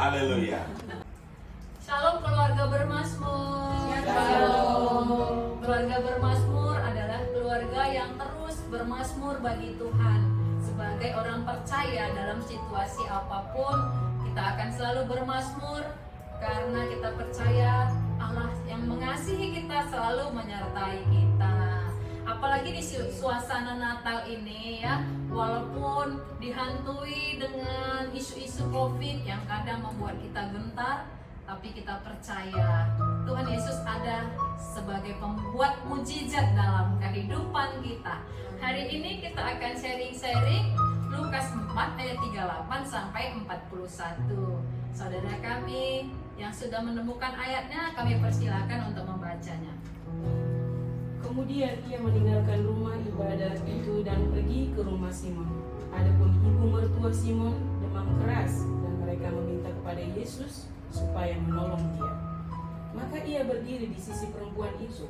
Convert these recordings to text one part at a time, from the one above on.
Haleluya. Shalom keluarga bermazmur. Shalom. Keluarga bermazmur adalah keluarga yang terus bermazmur bagi Tuhan. Sebagai orang percaya dalam situasi apapun, kita akan selalu bermazmur karena kita percaya Allah yang mengasihi kita selalu menyertai kita. Apalagi di suasana Natal ini ya, walaupun dihantui dengan isu-isu COVID yang kadang membuat kita gentar, tapi kita percaya Tuhan Yesus ada sebagai pembuat mujizat dalam kehidupan kita. Hari ini kita akan sharing-sharing Lukas 4 ayat 38 sampai 41. Saudara kami yang sudah menemukan ayatnya, kami persilakan untuk membacanya. Kemudian ia meninggalkan rumah ibadat itu dan pergi ke rumah Simon. Adapun ibu mertua Simon demam keras dan mereka meminta kepada Yesus supaya menolong dia. Maka ia berdiri di sisi perempuan itu.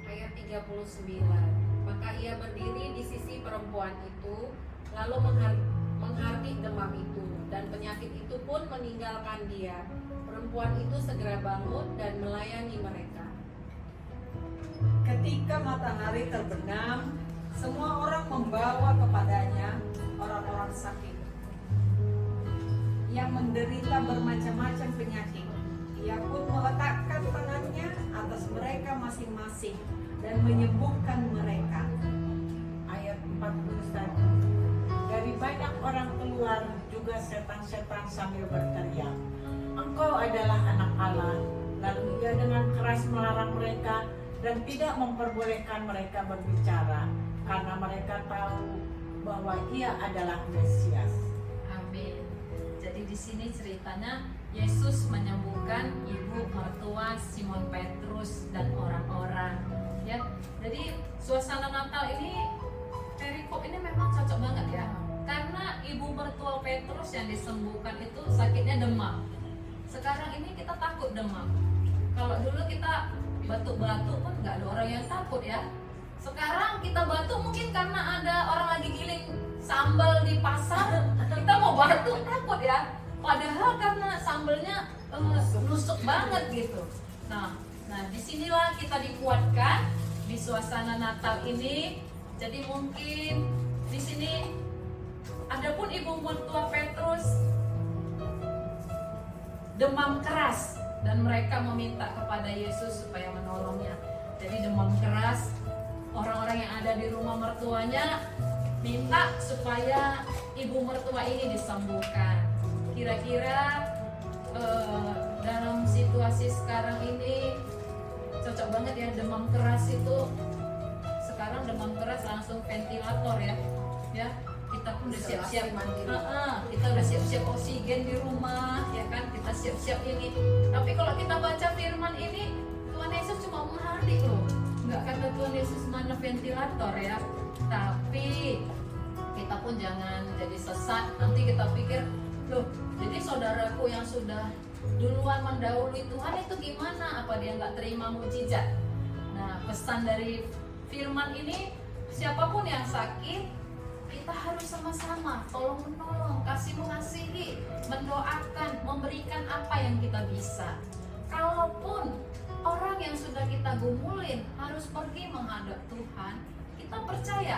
Ayat 39. Maka ia berdiri di sisi perempuan itu, lalu menghardik demam itu, dan penyakit itu pun meninggalkan dia. Perempuan itu segera bangun dan melayani mereka. Ketika matahari terbenam, semua orang membawa kepadanya orang-orang sakit yang menderita bermacam-macam penyakit. Ia pun meletakkan tangannya atas mereka masing-masing dan menyembuhkan mereka. Ayat 41. Dari banyak orang keluar juga setan-setan sambil berteriak, "Engkau adalah anak Allah." Lalu ia dengan keras melarang mereka dan tidak memperbolehkan mereka berbicara karena mereka tahu bahwa ia adalah Mesias. Amin. Jadi di sini ceritanya Yesus menyembuhkan ibu mertua Simon Petrus dan orang-orang. Ya, jadi suasana Natal ini, perikop ini memang cocok banget ya. Karena ibu mertua Petrus yang disembuhkan itu sakitnya demam. Sekarang ini kita takut demam. Kalau dulu kita batuk-batuk pun nggak ada orang yang takut ya. Sekarang kita batuk mungkin karena ada orang lagi giling sambal di pasar, kita mau batuk takut ya. Padahal karena sambalnya nusuk banget gitu. Nah disinilah kita dikuatkan di suasana Natal ini. Jadi mungkin di sini adapun ibu mertua Petrus demam keras dan mereka meminta kepada Yesus supaya menolongnya. Jadi demam keras, orang-orang yang ada di rumah mertuanya minta supaya ibu mertua ini disembuhkan. Kira-kira dalam situasi sekarang ini cocok banget ya, demam keras itu. Sekarang demam keras langsung ventilator ya. Kita pun udah siap-siap kita udah siap-siap oksigen di rumah ya kan, kita siap-siap ini. Tapi kalau kita baca firman ini, Tuhan Yesus cuma menghardik loh, nggak kata Tuhan Yesus mana ventilator ya. Tapi kita pun jangan jadi sesat, nanti kita pikir loh, jadi saudaraku yang sudah duluan mendahului Tuhan itu gimana, apa dia nggak terima mujizat? Nah, pesan dari firman ini, siapapun yang sakit, kita harus sama-sama tolong menolong, kasih mengasihi, mendoakan, memberikan apa yang kita bisa. Kalaupun orang yang sudah kita gumulin harus pergi menghadap Tuhan, kita percaya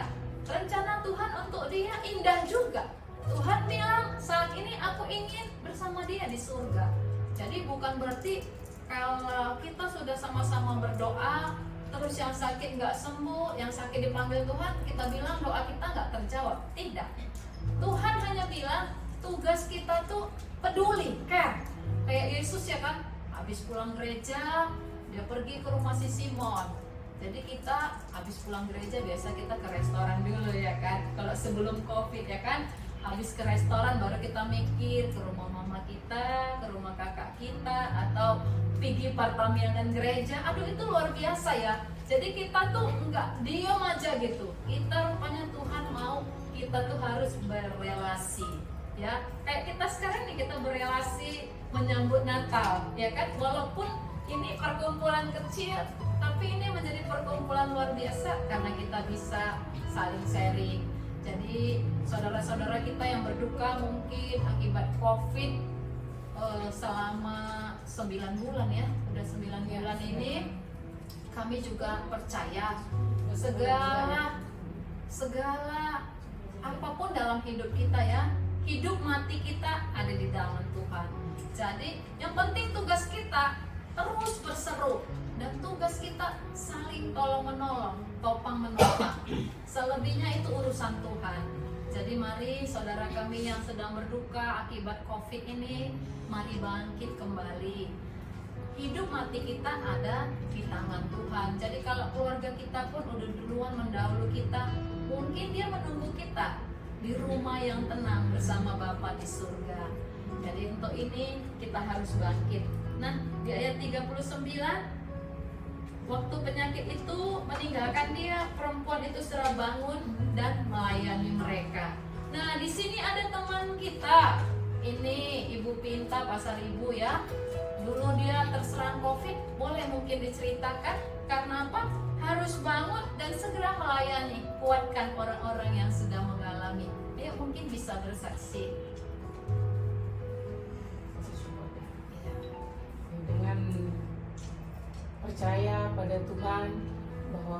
rencana Tuhan untuk dia indah juga. Tuhan bilang saat ini aku ingin bersama dia di surga. Jadi bukan berarti kalau kita sudah sama-sama berdoa terus yang sakit nggak sembuh, yang sakit dipanggil Tuhan, kita bilang doa kita nggak terjawab. Tidak. Tuhan hanya bilang tugas kita tuh peduli, care. Kayak Yesus ya kan, habis pulang gereja dia pergi ke rumah si Simon. Jadi kita habis pulang gereja biasa kita ke restoran dulu ya kan. Kalau sebelum COVID ya kan, habis ke restoran baru kita mikir ke rumah mama kita, ke rumah kakak kita, atau pergi parlemen gereja. Aduh itu luar biasa ya. Jadi kita tuh nggak diam aja gitu. Kita rupanya Tuhan mau kita tuh harus berelasi. Ya, kayak kita sekarang nih kita berelasi menyambut Natal, ya kan? Walaupun ini perkumpulan kecil, tapi ini menjadi perkumpulan luar biasa karena kita bisa saling sharing. Jadi saudara-saudara kita yang berduka mungkin akibat COVID selama 9 bulan ya, udah 9 bulan ini, kami juga percaya segala apapun dalam hidup kita ya, hidup mati kita ada di tangan Tuhan. Jadi yang penting tugas kita terus berseru, dan tugas kita saling tolong menolong, topang menolong. Selebihnya itu urusan Tuhan. Jadi mari saudara kami yang sedang berduka akibat COVID ini, mari bangkit kembali. Hidup mati kita ada di tangan Tuhan. Jadi kalau keluarga kita pun udah duluan mendahului kita, mungkin dia menunggu kita di rumah yang tenang bersama Bapa di surga. Jadi untuk ini kita harus bangkit. Nah, di ayat 39, waktu penyakit itu meninggalkan dia, perempuan itu segera bangun dan melayani mereka. Nah, di sini ada teman kita. Ini Ibu Pinta Pasar Ibu ya. Dulu dia terserang COVID, boleh mungkin diceritakan karena apa? Harus bangun dan segera melayani, kuatkan orang-orang yang sedang mengalami. Dia mungkin bisa bersaksi. Dengan percaya pada Tuhan bahwa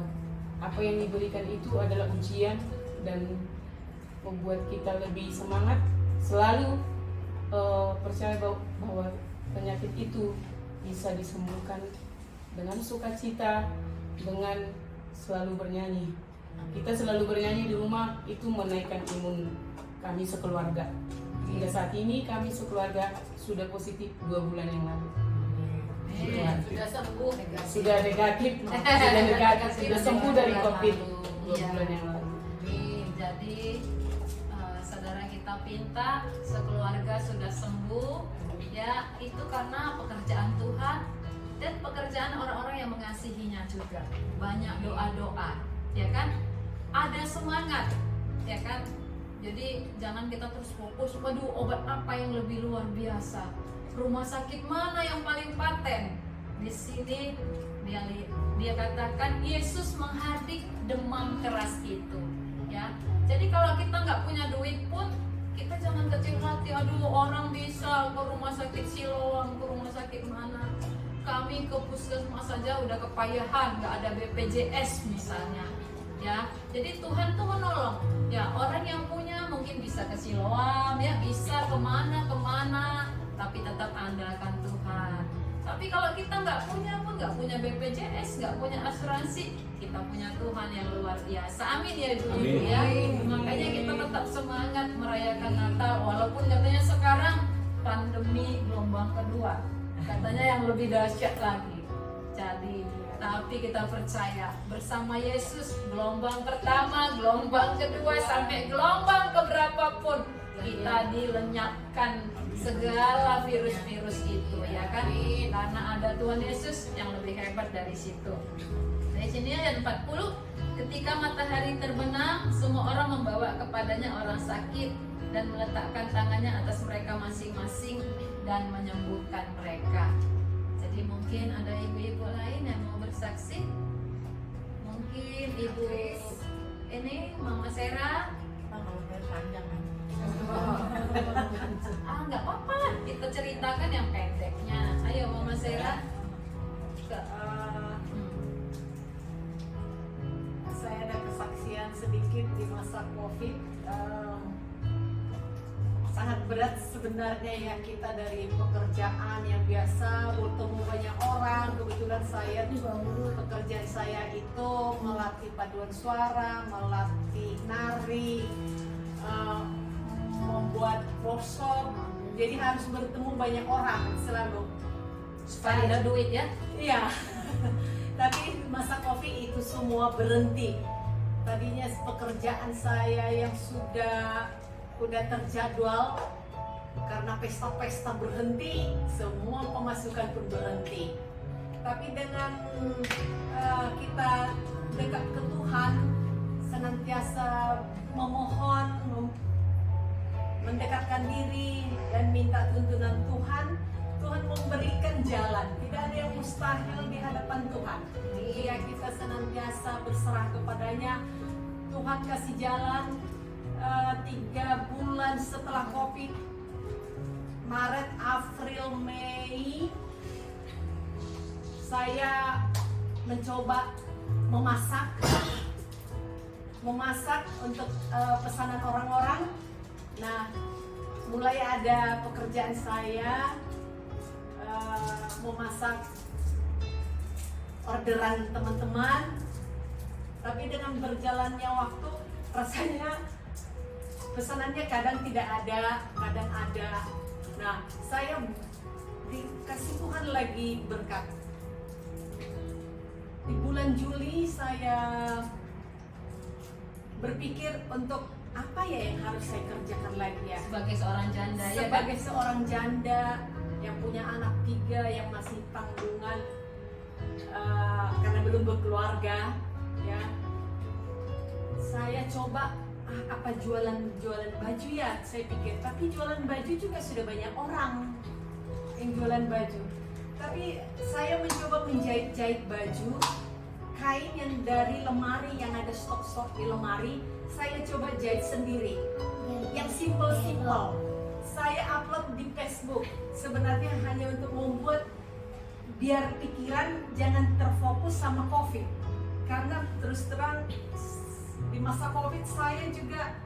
apa yang diberikan itu adalah ujian dan membuat kita lebih semangat, selalu percaya bahwa penyakit itu bisa disembuhkan dengan sukacita, dengan selalu bernyanyi. Kita selalu bernyanyi di rumah, itu menaikkan imun kami sekeluarga. Hingga saat ini kami sekeluarga sudah positif 2 bulan yang lalu. Sudah sembuh, Sudah negatif, sudah sembuh dari COVID 2 bulan yang lalu. Jadi saudara kita Pinta sekeluarga sudah sembuh ya, itu karena pekerjaan Tuhan dan pekerjaan orang-orang yang mengasihinya juga. Banyak doa-doa ya kan, ada semangat ya kan. Jadi jangan kita terus fokus, waduh obat apa yang lebih luar biasa, rumah sakit mana yang paling paten. Di sini dia katakan Yesus menghardik demam keras itu ya. Jadi kalau kita nggak punya duit pun kita jangan kecil hati, aduh orang bisa ke rumah sakit Siloam, ke rumah sakit mana. Kami ke puskesmas saja udah kepayahan, nggak ada BPJS misalnya ya. Jadi Tuhan tuh menolong ya, orang yang punya mungkin bisa ke Siloam ya, bisa kemana, tapi tetap andalkan Tuhan. Tapi kalau kita nggak punya BPJS, nggak punya asuransi, kita punya Tuhan yang luar biasa. Amin ya Ibu-Ibu ya. Makanya kita tetap semangat merayakan Natal, walaupun katanya sekarang pandemi gelombang kedua, katanya yang lebih dahsyat lagi. Jadi tapi kita percaya bersama Yesus, gelombang pertama, gelombang kedua, sampai gelombang keberapapun kita dilenyapkan segala virus-virus itu ya kan, karena ada Tuhan Yesus yang lebih hebat dari situ. Dari sini ayat 40, ketika matahari terbenam, semua orang membawa kepadanya orang sakit dan meletakkan tangannya atas mereka masing-masing dan menyembuhkan mereka. Jadi mungkin ada ibu-ibu lain yang mau bersaksi. Mungkin ibu ini Mama Sera. Nggak apa-apa, kita ceritakan yang pendeknya. Ayo Mama Sera. Saya ada kesaksian sedikit di masa COVID. Sangat berat sebenarnya ya, kita dari pekerjaan yang biasa bertemu banyak orang. Kebetulan saya pekerjaan saya itu melatih paduan suara, melatih nari, membuat workshop. Jadi harus bertemu banyak orang selalu. Supaya ada duit ya. Iya. Tapi masa COVID itu semua berhenti. Tadinya pekerjaan saya yang sudah terjadwal, karena pesta-pesta berhenti, semua pemasukan pun berhenti. Tapi dengan kita dekat ke Tuhan, senantiasa memohon, mendekatkan diri dan minta tuntunan Tuhan, Tuhan memberikan jalan. Tidak ada yang mustahil di hadapan Tuhan. Jika kita senantiasa berserah kepadanya, Tuhan kasih jalan. 3 bulan setelah COVID, Maret, April, Mei, saya mencoba memasak untuk pesanan orang-orang. Nah, mulai ada pekerjaan saya memasak orderan teman-teman. Tapi dengan berjalannya waktu, rasanya pesanannya kadang tidak ada, kadang ada. Nah, saya dikasih Tuhan lagi berkat. Di bulan Juli saya berpikir untuk apa ya yang harus saya kerjakan lagi ya. Sebagai seorang janda ya kan? Sebagai seorang janda yang punya anak 3, yang masih tanggungan karena belum berkeluarga ya. Saya coba apa jualan baju ya, saya pikir. Tapi jualan baju juga sudah banyak orang yang jualan baju. Tapi saya mencoba menjahit baju, kain yang dari lemari, yang ada stok-stok di lemari, saya coba jahit sendiri. Yang simple-simple. Saya upload di Facebook. Sebenarnya hanya untuk membuat biar pikiran jangan terfokus sama COVID. Karena terus terang di masa COVID saya juga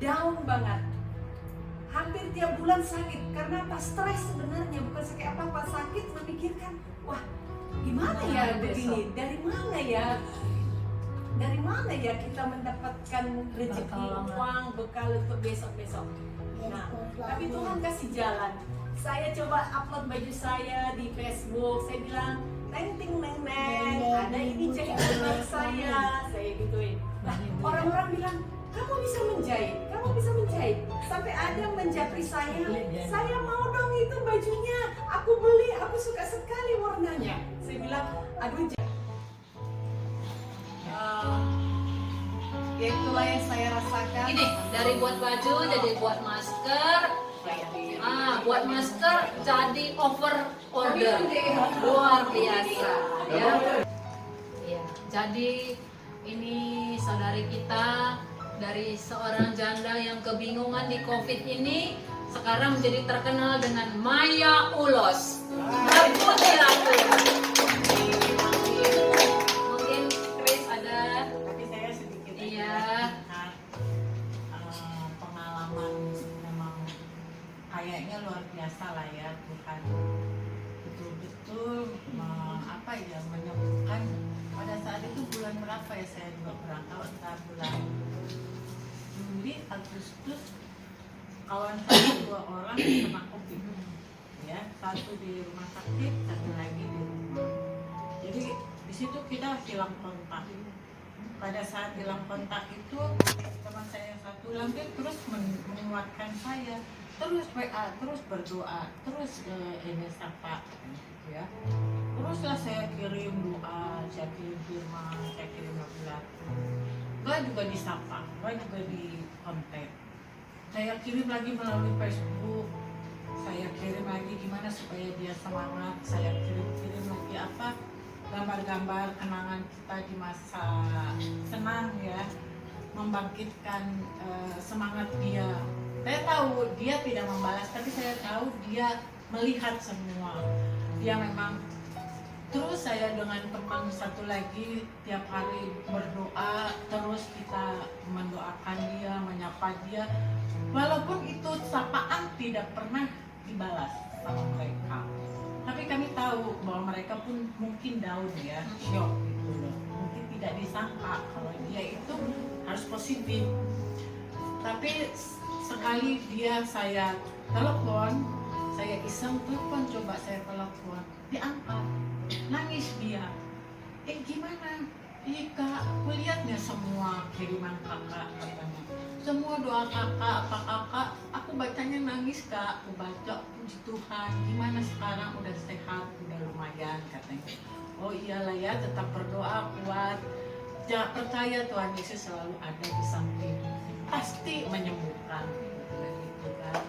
down banget. Hampir tiap bulan sakit. Karena apa? Stres sebenarnya, bukan sakit apa-apa. Sakit memikirkan, wah gimana ya begini? Dari mana ya kita mendapatkan rezeki, uang, bekal untuk besok-besok. Nah, tapi Tuhan kasih jalan. Saya coba upload baju saya di Facebook. Saya bilang, neng ting neng neng, ada ini jahitan saya gituin. Nah, orang-orang bilang, kamu bisa menjahit. Sampai ada yang menjapri saya mau dong itu bajunya, aku beli, aku suka sekali warnanya. Saya bilang, aduh, ya itulah yang saya rasakan. Ini dari buat baju jadi buat masker. Buat masker jadi over order. Luar biasa ya. Ya, jadi ini saudari kita dari seorang janda yang kebingungan di COVID ini sekarang menjadi terkenal dengan Maya Ulos. Mungkin Chris ada. Tapi saya sedikit Iya. Pengalaman memang kayaknya luar biasa lah ya, Tuhan betul-betul menyembuhkan. Pada saat itu bulan berapa ya saya juga kurang tahu, entah bulan Juli, Agustus, kawan saya 2 orang kena COVID ya, satu di rumah sakit, satu lagi di rumah. Jadi di situ kita hilang kontak. Pada saat hilang kontak itu teman saya yang satu lagi terus menguatkan saya, terus WA, terus berdoa, terus ini sapa ya. Teruslah saya kirim doa, saya kirim firman, saya kirim lagu-lagu. Gak juga disapa, gak juga di kontak. Saya kirim lagi melalui Facebook, saya kirim lagi gimana supaya dia semangat. Saya kirim lagi gambar-gambar kenangan kita di masa senang ya, membangkitkan semangat dia. Saya tahu dia tidak membalas, tapi saya tahu dia melihat semua. Dia memang Terus saya dengan teman satu lagi tiap hari berdoa, terus kita mendoakan dia, menyapa dia. Walaupun itu sapaan tidak pernah dibalas sama mereka. Tapi kami tahu bahwa mereka pun mungkin down ya, shock gitu loh. Mungkin tidak disangka kalau dia itu harus positif. Tapi sekali saya telepon, saya iseng telepon, coba saya telepon, diangkat, nangis dia. Gimana? Kak, aku lihatnya semua kiriman kakak katanya. Semua doa kakak, apa kakak, aku bacanya nangis kak, aku baca puji Tuhan, gimana sekarang udah sehat, udah lumayan katanya. Oh iyalah ya, tetap berdoa kuat. Jangan percaya Tuhan Yesus selalu ada di samping, pasti menyembuhkan. Gitu kan.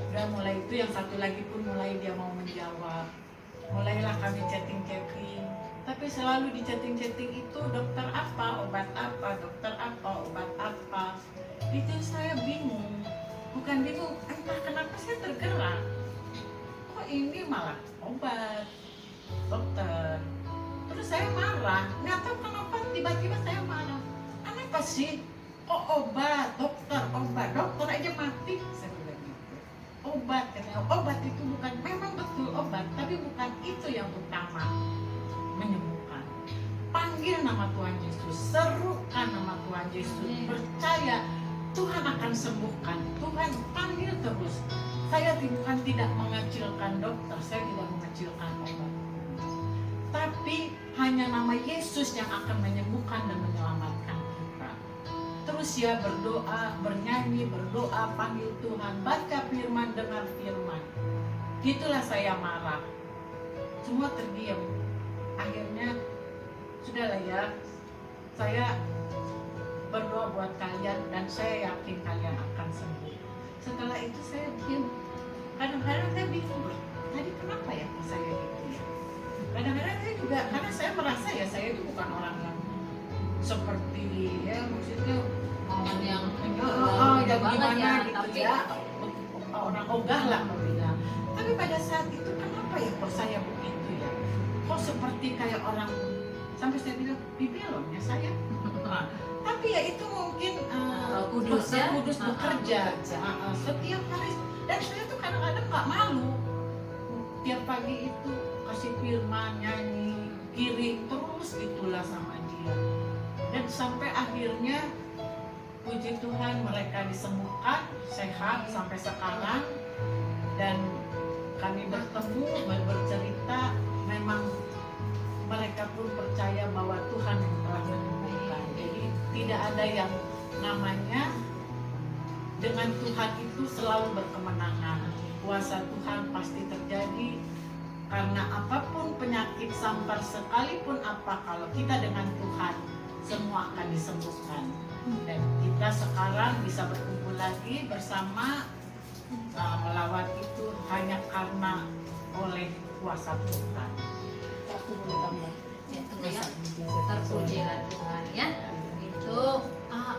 Udah mulai itu yang satu lagi pun mulai dia mau menjawab. Mulailah kami chatting-chatting. Tapi selalu di chatting-chatting itu dokter apa, obat apa, dokter apa, obat apa. Itu saya bingung. Bukan bingung, entah kenapa saya tergerak. Kok ini malah obat, dokter. Terus saya marah, nggak tahu kenapa tiba-tiba saya marah. Kenapa sih? Oh obat, dokter aja mati. Saya bilang gitu. Obat, katanya obat itu bukan, memang betul obat, tapi bukan itu yang utama menyembuhkan. Panggil nama Tuhan Yesus, serukan nama Tuhan Yesus, percaya Tuhan akan sembuhkan. Tuhan panggil terus. Saya bukan tidak mengecilkan dokter, saya tidak mengecilkan obat. Tapi hanya nama Yesus yang akan menyembuhkan dan menyelamatkan kita. Terus ya berdoa, bernyanyi, berdoa, panggil Tuhan, baca firman, dengar firman. Gitulah saya marah. Semua terdiam. Akhirnya sudahlah ya, saya berdoa buat kalian dan saya yakin kalian akan sembuh. Setelah itu saya diam. Kadang-kadang saya bingung, tadi kenapa ya saya gitu ya. Kadang-kadang saya juga, karena saya merasa ya saya itu bukan orang yang seperti ya maksudnya yang yang gimana ya, gitu tapi ya, orang ogah lah mau bilang. Tapi pada saat itu kenapa ya kok saya begitu ya? Kok seperti kayak orang, sampai saya bilang bibelonnya saya. Tapi ya itu mungkin Roh Kudus ya, Roh Kudus bekerja setiap hari. Dan saya tuh kadang-kadang nggak malu. Tiap pagi itu kasih firman, nyanyi, kirim terus gitulah sama dia. Dan sampai akhirnya puji Tuhan mereka disembuhkan, sehat sampai sekarang. Dan kami bertemu, bercerita, memang mereka pun percaya bahwa Tuhan yang telah menyembuhkan. Jadi tidak ada yang namanya dengan Tuhan itu selalu berkemenangan. Kuasa Tuhan pasti terjadi, karena apapun penyakit sampar sekalipun apa, kalau kita dengan Tuhan semua akan disembuhkan. Dan kita sekarang bisa berkumpul lagi bersama, melawan itu hanya karena oleh kuasa Tuhan. Aku boleh tambah. itu ya, terpujilah Tuhan ya. Itu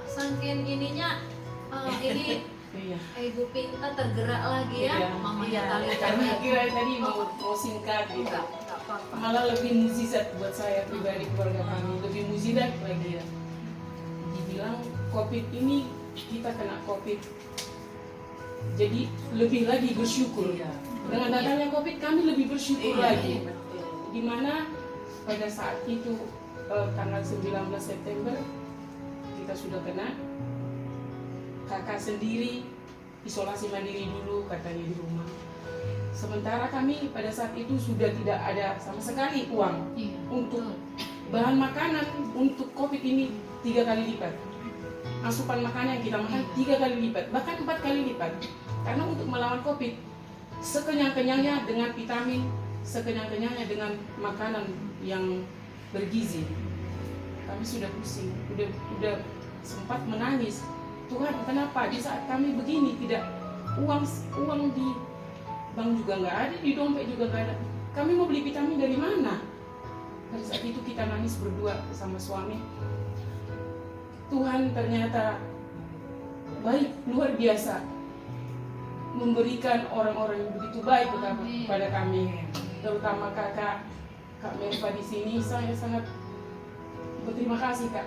saking ininya ini Iya. Ibu Pinta tergerak lagi ya, Iya, mamanya tali Karena kira tadi mau singkat gitu. enggak apa-apa. Malah lebih mukjizat buat saya pribadi, keluarga kami, lebih mukjizat lagi ya. Dibilang COVID ini, kita kena COVID, jadi lebih lagi bersyukur. Dengan datangnya COVID kami lebih bersyukur lagi. Dimana pada saat itu tanggal 19 September kita sudah kena. Kakak sendiri isolasi mandiri dulu katanya di rumah. Sementara kami pada saat itu sudah tidak ada sama sekali uang untuk bahan makanan untuk COVID ini 3 kali lipat. Asupan makanan yang kita makan 3 kali lipat, bahkan 4 kali lipat. Karena untuk melawan COVID, sekenyang-kenyangnya dengan vitamin, sekenyang-kenyangnya dengan makanan yang bergizi. Kami sudah pusing, udah sempat menangis. Tuhan, kenapa di saat kami begini tidak uang di bank juga nggak ada, di dompet juga nggak ada. Kami mau beli vitamin dari mana? Pada saat itu kita nangis berdua sama suami. Tuhan ternyata baik, luar biasa, memberikan orang-orang yang begitu baik kepada kami, terutama kakak Kak Melva di sini, saya sangat berterima kasih Kak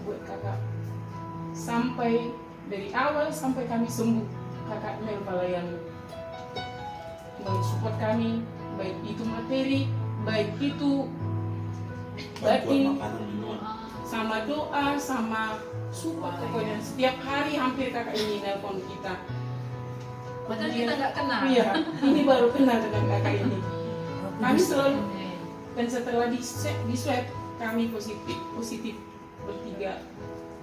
buat Kakak. Sampai dari awal sampai kami sembuh, Kakak Melva layani, mensupport kami, baik itu materi, baik itu batin, sama doa, sama support. Pokoknya setiap hari hampir Kakak ini nelpon kita. Padahal kita nggak kenal. Iya, ini baru kenal dengan Kakak ini. Kami selalu, dan setelah di swab kami positif bertiga.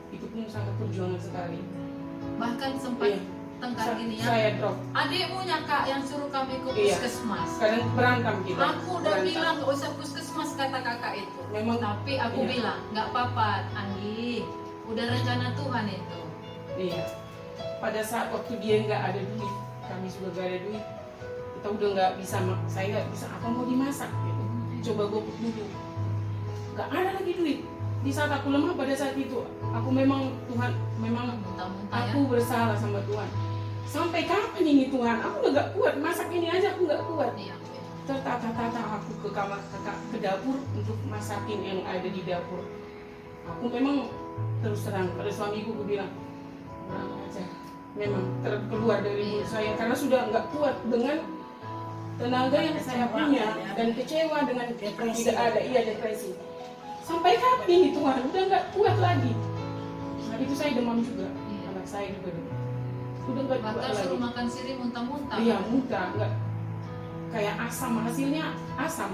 Itu pun sangat perjuangan sekali. Bahkan sempat Iya. tengkar gini ya. Saya drop. Adikmunya Kak yang suruh kami ke Iya. puskesmas. Kadang berantem kita. Aku udah Berantem. bilang gak usah puskesmas kata kakak itu. Memang Tapi aku iya. bilang nggak apa-apa, Andi. Udah rencana Tuhan itu. Iya. Pada saat waktu dia nggak ada duit, kami juga nggak ada duit. Kita udah nggak bisa, saya nggak bisa apa mau dimasak gitu. Coba gopuk dulu. Nggak ada lagi duit. Di saat aku lemah pada saat itu, aku memang Tuhan, memang Muntah-muntah ya. aku bersalah sama Tuhan. Sampai kapan ini Tuhan? Aku udah nggak kuat masak ini aja, aku nggak kuat. Iya. Tertata-tata aku ke kamar, ke dapur untuk masakin yang ada di dapur. Aku memang terus terang pada suamiku, aku bilang kurang aja. Memang keluar dari mulut saya karena sudah nggak kuat dengan tenaga yang saya punya dan kecewa dengan Depresi. tidak ada depresi. Sampai kapan ini Tuhan? Udah nggak kuat lagi. Saat itu saya demam juga, Iya. anak saya juga demam. Udah nggak kuat Bahkan lagi. suruh makan sirih muntah-muntah. Iya, muntah, nggak kayak asam, hasilnya asam.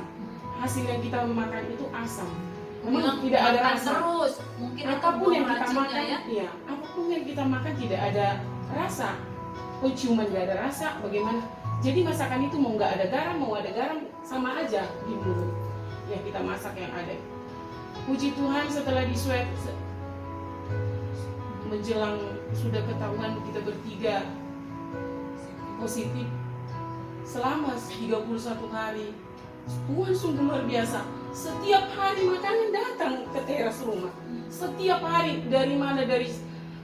Hasil yang kita makan itu asam. Memang Bilang tidak ada makan rasa. terus. Mungkin itu Apapun yang kita racunnya makan, ya. iya, apapun yang kita makan tidak ada rasa. Penciuman nggak ada rasa, bagaimana? Jadi masakan itu mau nggak ada garam, mau ada garam sama aja di mulut. Yang kita masak yang ada. Puji Tuhan setelah di swab menjelang sudah ketahuan kita bertiga positif selama 31 hari. Tuhan sungguh luar biasa. Setiap hari makanan datang ke teras rumah. Setiap hari, dari mana? Dari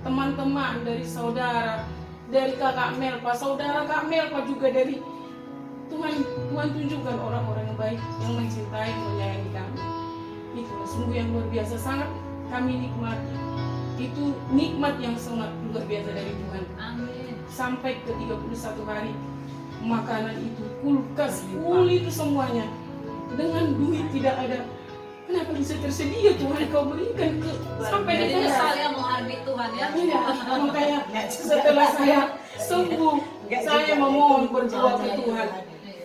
teman-teman, dari saudara, dari kakak Melpa, saudara kak Melpa juga dari Tuhan tunjukkan orang-orang yang baik yang mencintai, menyayangi kami. Itu sungguh yang luar biasa, sangat kami nikmati. Itu nikmat yang sangat luar biasa dari Tuhan. Amin. Sampai ke 31 hari makanan itu, kulkas, full itu semuanya. Dengan duit tidak ada. Kenapa bisa tersedia Tuhan kau berikan ke sampai Jadi di nyesal teras? ya menghargai Tuhan ya. Iya, makanya setelah saya sembuh, saya memohon berdoa ke Tuhan.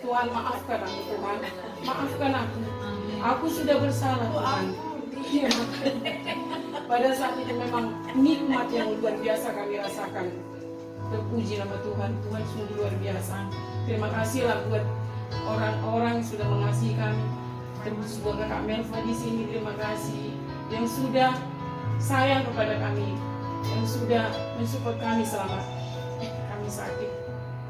Tuhan maafkan aku Tuhan, maafkan aku. Amin. Aku sudah bersalah Tuhan. Iya, pada saat itu memang nikmat yang luar biasa kami rasakan. Terpuji nama Tuhan, Tuhan sungguh luar biasa. Terima kasihlah buat orang-orang yang sudah mengasihi kami. Terus buat kakak Melva di sini, terima kasih yang sudah sayang kepada kami, yang sudah mensupport kami selama kami sakit.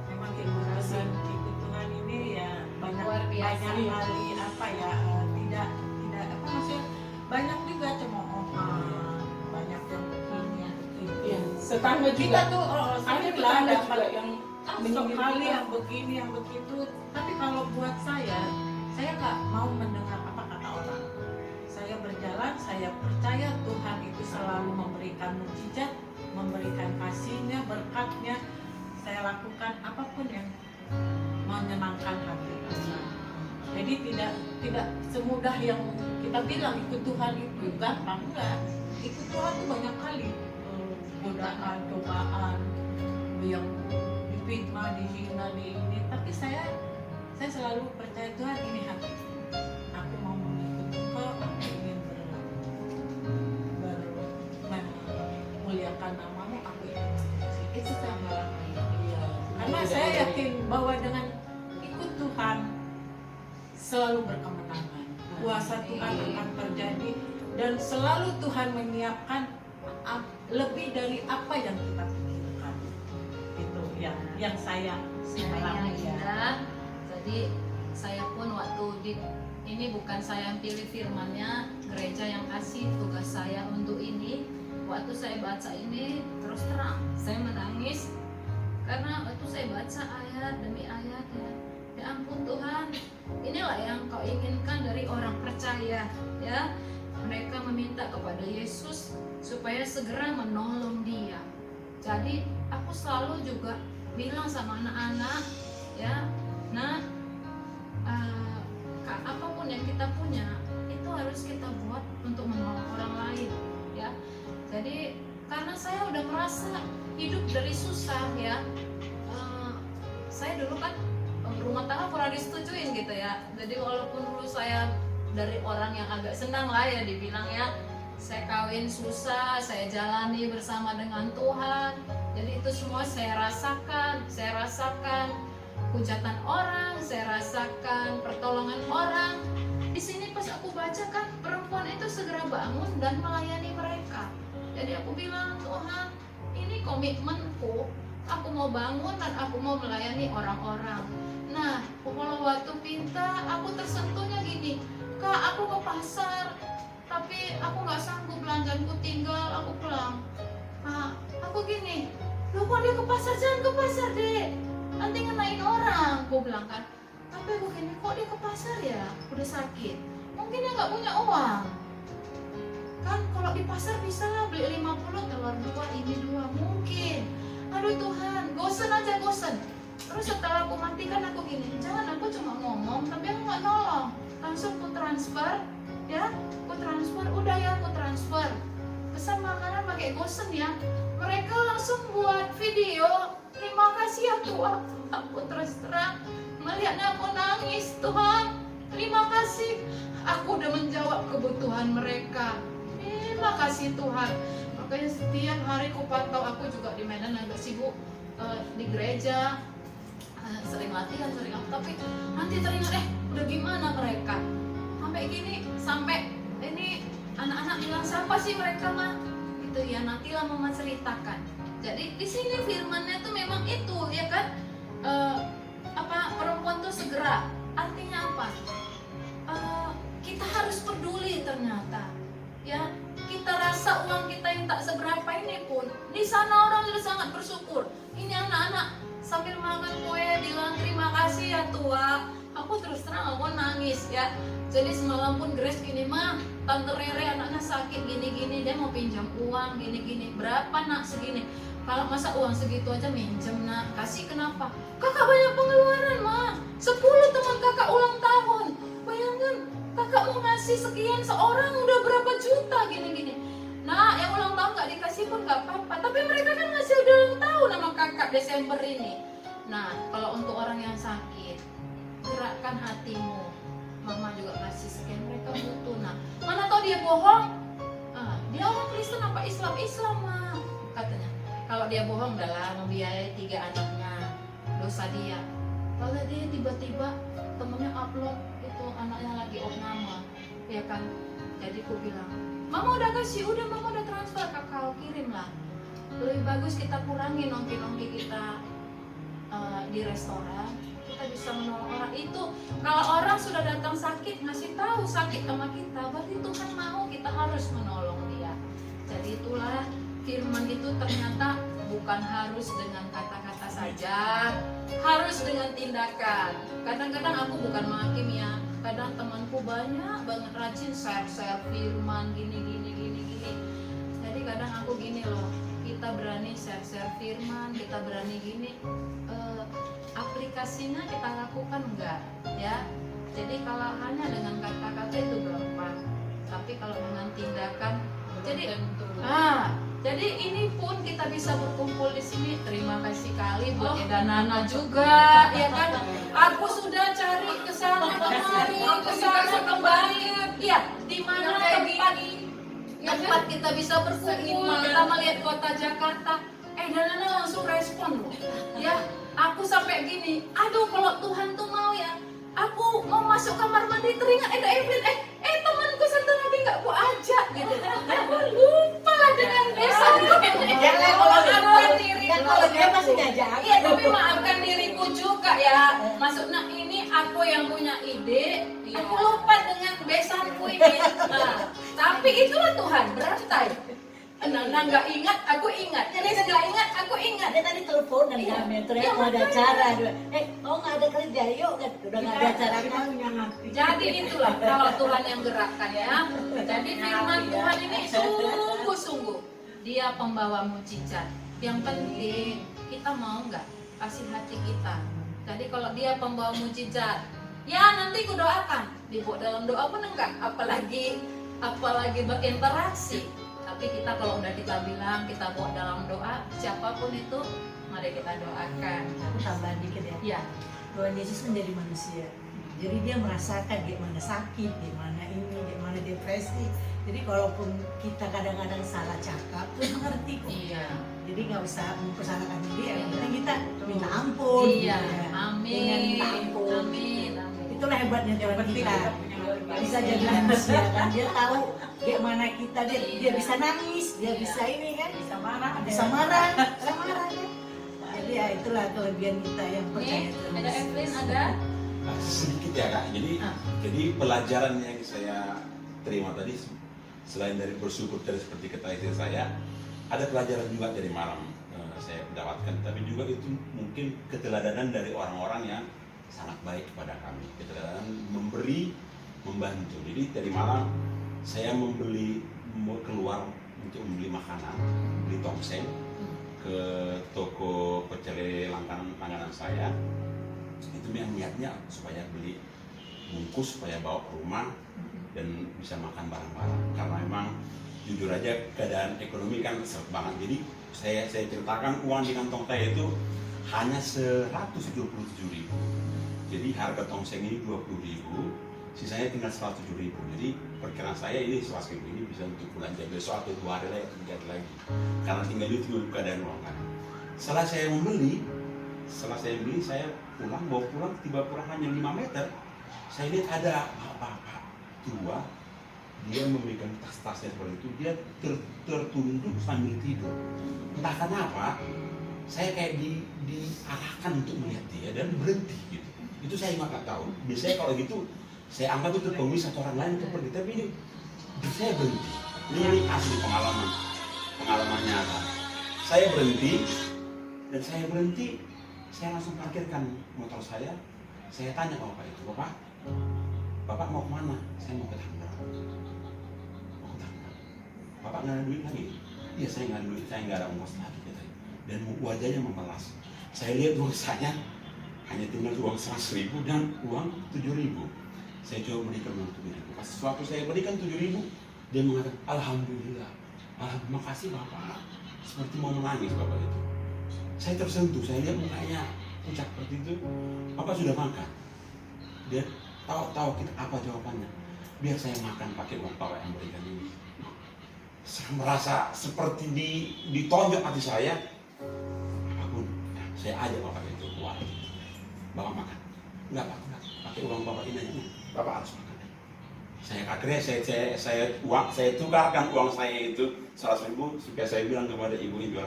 Memang ilmu kasih itu Tuhan ini ya banyak Luar biasa. banyak kali apa ya tidak apa maksudnya banyak juga cemoohan, banyak yang begini yang begitu. Iya, tetangga Kita juga tuh ada saya tetangga bilang juga yang sok menyindir kali kita. yang begini yang begitu. Tapi kalau buat saya nggak mau mendengar apa kata orang. Saya berjalan, saya percaya Tuhan itu selalu memberikan mukjizat, memberikan kasihnya, berkatnya. Saya lakukan apapun yang menyenangkan hati Allah. Jadi tidak semudah yang kita bilang ikut Tuhan itu gampang, enggak. Ikut Tuhan itu banyak kali godaan, cobaan, yang difitnah, dihina, di ini. Tapi saya selalu percaya Tuhan ini hati. Aku mau mengikut Engkau, aku ingin memuliakan namamu, aku ingin itu sama. Iya. Karena saya yakin bahwa dengan ikut Tuhan selalu berkemenangan. Kuasa Tuhan akan terjadi dan selalu Tuhan menyiapkan lebih dari apa yang kita pikirkan. Itu yang saya alami ya. Indah. Jadi saya pun waktu ini bukan saya yang pilih firmannya, gereja yang kasih tugas saya untuk ini. Waktu saya baca ini terus terang saya menangis karena waktu saya baca ayat demi ayat ya ampun Tuhan, Inilah yang kau inginkan dari orang percaya, ya. Mereka meminta kepada Yesus supaya segera menolong dia. Jadi aku selalu juga bilang sama anak-anak, ya, nah, apapun yang kita punya itu harus kita buat untuk menolong orang lain, ya. Jadi karena saya udah merasa hidup dari susah, ya. Saya dulu kan rumah tangga kurang disetujuin gitu ya. Jadi walaupun dulu saya dari orang yang agak senang lah ya dibilang ya, saya kawin susah, saya jalani bersama dengan Tuhan. Jadi itu semua saya rasakan hujatan orang, saya rasakan pertolongan orang. Di sini pas aku baca kan perempuan itu segera bangun dan melayani mereka. Jadi aku bilang, Tuhan, ini komitmenku. Aku mau bangun dan aku mau melayani orang-orang. Nah, kalau waktu pinta, aku tersentuhnya gini, Kak, aku ke pasar, tapi aku nggak sanggup, belanjaanku tinggal, aku pulang. Nah, aku gini, loh kok dia ke pasar? Jangan ke pasar, Dek, nanti ngenain orang, aku bilang kan. Tapi aku gini, kok dia ke pasar ya? Udah sakit, mungkin dia nggak punya uang. Kan kalau di pasar bisa lah beli 50, telur 2, ini 2, mungkin. Aduh Tuhan, gosen aja gosen. Terus setelah aku matikan aku gini, jangan aku cuma ngomong tapi aku nggak nolong. Langsung aku transfer, ya, aku transfer, udah ya aku transfer. Pesan makanan pakai gosen ya. Mereka langsung buat video. Terima kasih ya Tuhan. Aku terus terang melihatnya aku nangis, Tuhan. Terima kasih. Aku udah menjawab kebutuhan mereka. Terima kasih Tuhan. Makanya setiap hari ku pantau, aku juga di Medan agak sibuk di gereja, sering latihan, sering apa, tapi nanti teringat udah gimana mereka sampai ini anak-anak bilang siapa sih mereka mah gitu ya, nantilah mama ceritakan. Jadi di sini firmannya tuh memang itu ya kan, perempuan tuh segera, artinya apa? Kita harus peduli ternyata ya. Kita rasa uang kita yang tak seberapa ini pun di sana orang sudah sangat bersyukur. Ini anak-anak sambil makan kue bilang terima kasih ya Tua. Aku terus terang aku nangis ya. Jadi semalam pun Grace gini, mah Tante Rere anaknya sakit gini-gini, dia mau pinjam uang gini-gini. Berapa nak? Segini. Kalau masa uang segitu aja minjem nak, kasih kenapa? Kakak banyak pengeluaran mah. 10 teman kakak ulang tahun. Bayangkan kakak mau ngasih sekian seorang udah berapa juta gini-gini. Nah yang ulang tahun gak dikasih pun gak apa-apa, tapi mereka kan ngasih udah ulang tahun sama kakak Desember ini. Nah kalau untuk orang yang sakit, gerakkan hatimu. Mama juga kasih sekian, mereka butuh. Nah mana tau dia bohong, dia orang Kristen apa Islam mah katanya. Kalau dia bohong udahlah, membiayai 3 anaknya, dosa dia. Kalau dia tiba-tiba temennya upload itu anaknya lagi opname, ya kan. Jadi aku bilang, mama udah kasih, udah mama udah transfer, kakak kirim lah. Lebih bagus kita kurangi nongki-nongki kita di restoran, kita bisa menolong orang itu. Kalau orang sudah datang sakit, ngasih tahu sakit sama kita, berarti Tuhan mau kita harus menolong dia. Jadi itulah firman itu ternyata bukan harus dengan kata-kata saja, harus dengan tindakan. Kadang-kadang aku bukan mahakim ya, kadang temanku banyak banget rajin share firman gini. Jadi kadang aku gini loh, kita berani share firman, kita berani gini, aplikasinya kita lakukan enggak ya. Jadi kalau hanya dengan kata-kata itu gampang, tapi kalau dengan tindakan jadi ini pun kita bisa berkumpul di sini. Terima kasih kali buat Eda Nana juga, ya kan? Aku sudah cari kesana kemari, ya. Di mana tempat kita bisa berkumpul, kita melihat kota Jakarta. Eda Nana langsung respon loh, ya. Aku sampai gini, aduh kalau Tuhan tuh mau ya, aku mau masuk kamar mandi teringat Eda Evelyn, temanku satu lagi nggak ku ajak gitu. Aku lupa lah dengan desa. Kalau dia pasti ngajak. Iya, tapi maafkan diriku juga ya. Maksudnya ini aku yang punya ide, aku lupa dengan besanku ini. Nah, tapi itulah Tuhan berantai. Nggak ingat, aku ingat. Jadi nggak ingat, aku ingat. Dia tadi telepon telepon dan Iya. kami teriak mau ada acara. Kau nggak ada kerja, yuk kan udah nggak ada acara kan. Jadi itulah kalau Tuhan yang gerakkan ya. Jadi firman Tuhan ini sungguh-sungguh dia pembawa mujizat. Yang penting kita mau nggak kasih hati kita. Jadi kalau dia pembawa mujizat, ya nanti ku doakan. Dibuat dalam doa pun enggak, apalagi berinteraksi. Tapi kita kalau udah kita bilang kita bawa dalam doa, siapapun itu mari kita doakan. Aku tambahan dikit ya. Ya, Tuhan Yesus menjadi manusia. Jadi dia merasakan gimana sakit, gimana ini, gimana depresi. Jadi kalaupun kita kadang-kadang salah cakap, Tuhan mengerti kok. iya. Jadi nggak usah mempersalahkan diri, yang penting kita minta ampun. Iya, gitu ya. amin. Dengan minta ampun. Amin, amin. Itulah hebatnya Tuhan Penting kita. kita punya luar biasa. Bisa jadi manusia kan, dia tahu gimana kita, dia bisa nangis, dia bisa ini kan, Bisa marah, bisa marah kan. Jadi ya itulah kelebihan kita yang percaya Nih, Tuhan ada Yesus. Evelyn, ada? Nah, sedikit ya Kak. Jadi pelajaran yang saya terima tadi selain dari bersyukur dari seperti kata istri saya, ada pelajaran juga dari malam saya dapatkan. Tapi juga itu mungkin keteladanan dari orang-orang yang sangat baik kepada kami. Keteladanan memberi, membantu. Jadi dari malam saya keluar untuk membeli makanan, beli tongseng ke toko pecel langganan saya. Itu yang niatnya supaya beli bungkus supaya bawa ke rumah dan bisa makan bareng-bareng, karena memang jujur aja keadaan ekonomi kan seret banget. Jadi saya ceritakan uang di kantong saya itu hanya 127.000. Jadi harga tongseng ini 20.000, sisanya tinggal 107.000. Jadi perkiraan saya ini 100.000 ini bisa untuk belanja besok atau 2 hari lagi atau 3 hari lagi, karena tinggal itu dulu keadaan uang kan. Setelah saya beli, saya bawa pulang, tiba pulang hanya 5 meter. Saya lihat ada bapak tua, dia memegang tas-tasnya seperti itu, dia tertunduk sambil tidur. Entah kenapa, saya kayak diarahkan untuk melihat dia dan berhenti gitu. Itu saya nggak tahu. Biasanya kalau gitu, saya anggap itu pengemis atau orang lain itu pergi, tapi ini saya berhenti. Ini asli pengalaman nyata. Saya berhenti, dan saya langsung parkirkan motor saya. Saya tanya ke bapak itu, Bapak mau kemana? Saya mau ke Tangerang. Bapak nggak ada duit lagi? Iya, saya nggak ada duit, saya nggak ada ongkos lagi. Dan wajahnya memelas. Saya lihat uang saya hanya tinggal uang 100.000 dan uang 7.000. Saya coba berikan uang 7.000. Pas suatu saya berikan 7.000, dia mengatakan, Alhamdulillah, makasih Bapak. Seperti mau menangis Bapak itu. Saya tersentuh, saya lihat mukanya pucat seperti itu. Bapak sudah makan. Dia tahu kita apa jawabannya. Biar saya makan pakai uang Bapak yang berikan ini. Saya merasa seperti ditonjok hati saya. Apapun, saya ajak Bapak itu keluar. Bapak makan. Enggak Pak, enggak. Pakai uang Bapak ini aja. Bapak harus makan. Akhirnya saya tukarkan uang saya itu 100.000, supaya saya bilang kepada ibu itu,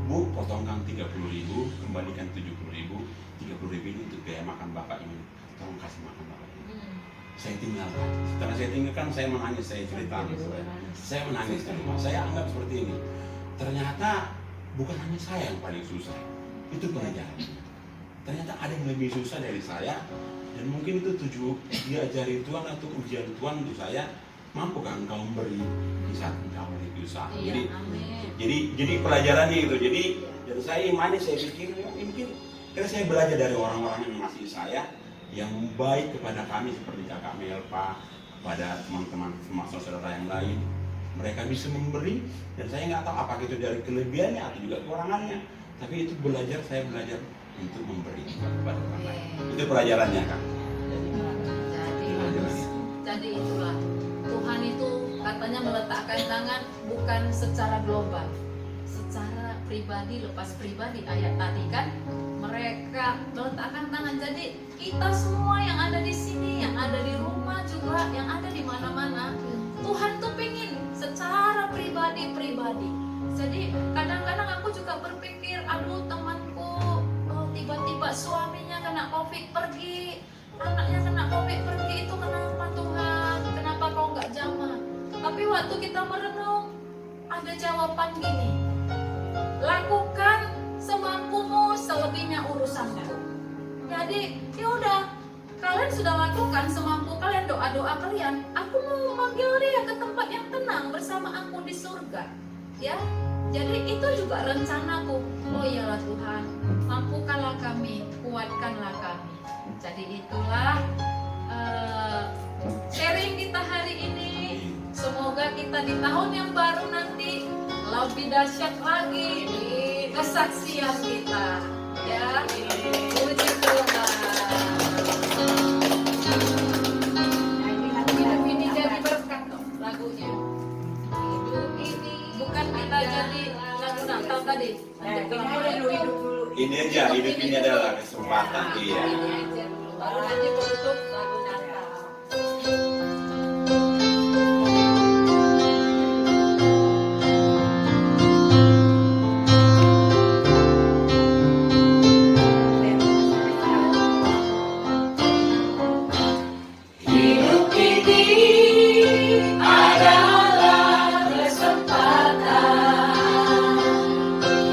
Bu, potongkan 30.000, kembalikan 70.000, 30.000 ini untuk biaya makan Bapak ini. Tolong kasih makan Bapak ini. Saya tinggalkan. Setelah saya tinggalkan, saya menangis, saya cerita. Saya menangis di rumah. Saya anggap seperti ini. Ternyata bukan hanya saya yang paling susah. Itu pelajarannya. Ternyata ada yang lebih susah dari saya. Dan mungkin itu diajari Tuhan atau ujian Tuhan untuk saya. Mampukah engkau memberi di saat engkau lagi susah? Iya, amin. Jadi pelajarannya itu. Jadi saya imani, saya pikir mungkin karena saya belajar dari orang-orang yang mengasihi saya, yang baik kepada kami seperti Kakak Melpa, kepada teman-teman saudara yang lain. Mereka bisa memberi, dan saya nggak tahu apakah itu dari kelebihannya atau juga kekurangannya. Tapi itu saya belajar untuk memberi kepada orang lain. Itu pelajarannya Kak. Jadi itulah Tuhan itu katanya meletakkan tangan bukan secara global, secara pribadi, lepas pribadi. Ayat tadi kan mereka meletakkan tangan. Jadi kita semua yang ada di sini, yang ada di rumah juga, yang ada di mana-mana, Tuhan tuh pingin secara pribadi. Jadi kadang-kadang aku juga berpikir, aduh temanku tiba-tiba suaminya kena COVID pergi, anaknya kena COVID pergi, itu kenapa Tuhan? Kenapa kau nggak jamah? Tapi waktu kita merenung, ada jawaban gini, lakukan semampumu Jadi ya udah, kalian sudah lakukan semampu kalian, doa-doa kalian. Aku mau manggil dia ke tempat yang tenang bersama aku di surga. Ya, jadi itu juga rencanaku. Oh iyalah Tuhan, mampukanlah kami, kuatkanlah kami. Jadi itulah sharing kita hari ini. Semoga kita di tahun yang baru nanti lebih dahsyat lagi di kesaksian kita. Ya, puji Tuhan. Hidup ini jadi berkat dong lagunya. Hidup ini bukan kita jadi lagu Natal tadi. Lanjut ke lagu Hidup dulu. Ini aja, hidup ini adalah kesempatan. Iya. ini aja dulu. Baru nanti tutup lagu Natal. Hidup ini adalah kesempatan.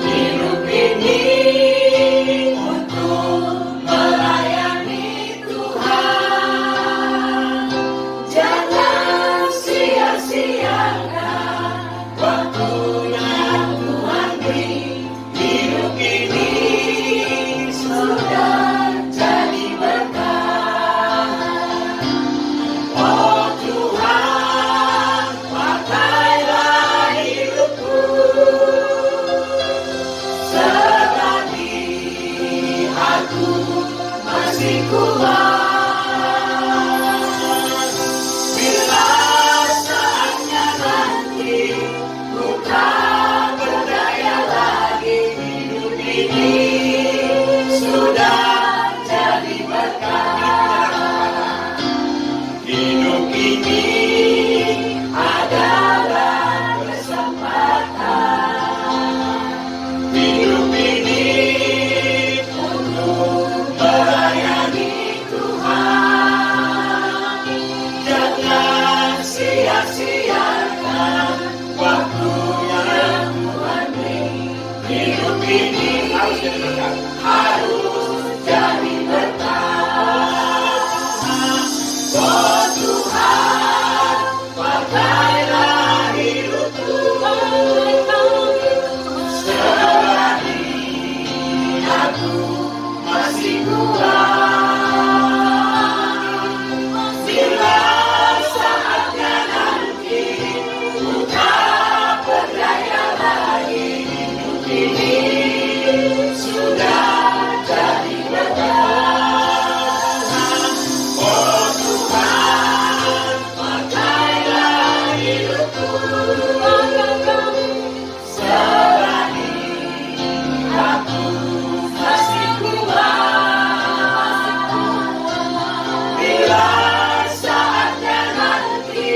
Hidup ini untuk melayani Tuhan. Jangan sia-siakan waktu yang Tuhan beri. Hidup ini sudah jadi berkat. Oh Tuhan, pakailah hidupku selagi aku masih kuat. Bila saatnya nanti ku tak berdaya lagi, hidup ini sudah jadi berkat. Hidup ini adalah kesempatan. Hidup ini untuk melayani Tuhan. Jangan sia-siakan waktu yang Tuhan beri. Hidup ini Harus jadi berkat. harus jadi berkat. Oh Tuhan, pakailah hidupku selagi aku masih kuat. Bila saatnya nanti ku tak berdaya lagi, hidup ini sudah jadi berkat. Oh Tuhan, pakailah hidupku selagi aku masih kuat. Bila saatnya nanti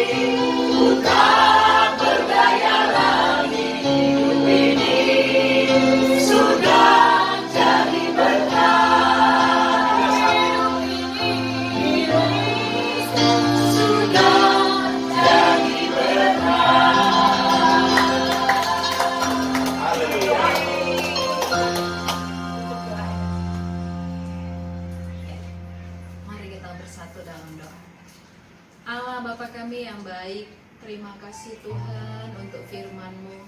ku tak berdaya lagi, hidup ini sudah jadi berkat. Hidup ini sudah jadi berkat. Haleluya. Mari kita bersatu dalam doa. Allah Bapa kami yang baik, terima kasih Tuhan untuk firman-Mu.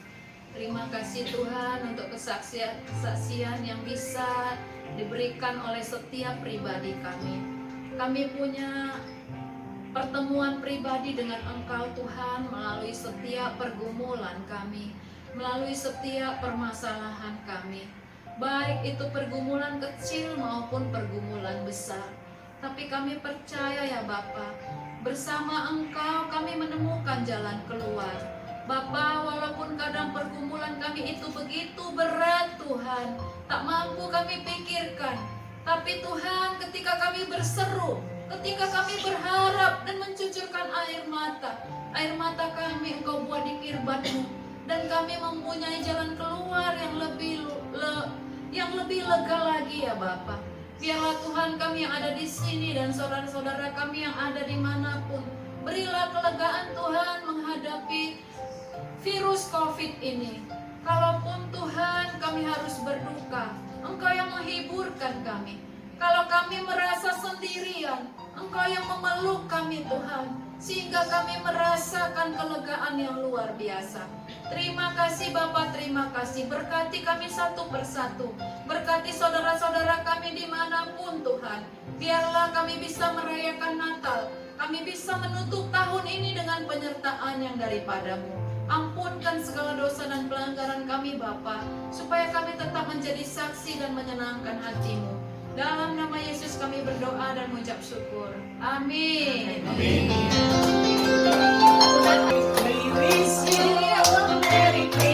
Terima kasih Tuhan untuk kesaksian yang bisa diberikan oleh setiap pribadi kami. Kami punya pertemuan pribadi dengan Engkau Tuhan melalui setiap pergumulan kami, melalui setiap permasalahan kami. Baik itu pergumulan kecil maupun pergumulan besar. Tapi kami percaya ya Bapa, bersama Engkau kami menemukan jalan keluar. Bapa, walaupun kadang pergumulan kami itu begitu berat Tuhan, tak mampu kami pikirkan. Tapi Tuhan, ketika kami berseru, ketika kami berharap dan mencucurkan air mata kami Engkau buat di kirbat-Mu, dan kami mempunyai jalan keluar yang lebih lega lagi ya Bapa. Biarlah Tuhan kami yang ada di sini dan saudara-saudara kami yang ada dimanapun, berilah kelegaan Tuhan menghadapi virus COVID ini. Kalaupun Tuhan kami harus berduka, Engkau yang menghiburkan kami. Kalau kami merasa sendirian, Engkau yang memeluk kami Tuhan, sehingga kami merasakan kelegaan yang luar biasa. Terima kasih Bapa, terima kasih. Berkati kami satu persatu. Berkati saudara-saudara kami dimanapun Tuhan. Biarlah kami bisa merayakan Natal. Kami bisa menutup tahun ini dengan penyertaan yang daripadamu. Ampunkan segala dosa dan pelanggaran kami Bapa, supaya kami tetap menjadi saksi dan menyenangkan hati-Mu. Dalam nama Yesus kami berdoa dan mengucap syukur. Amin. Amin. We wish you a Merry Christmas.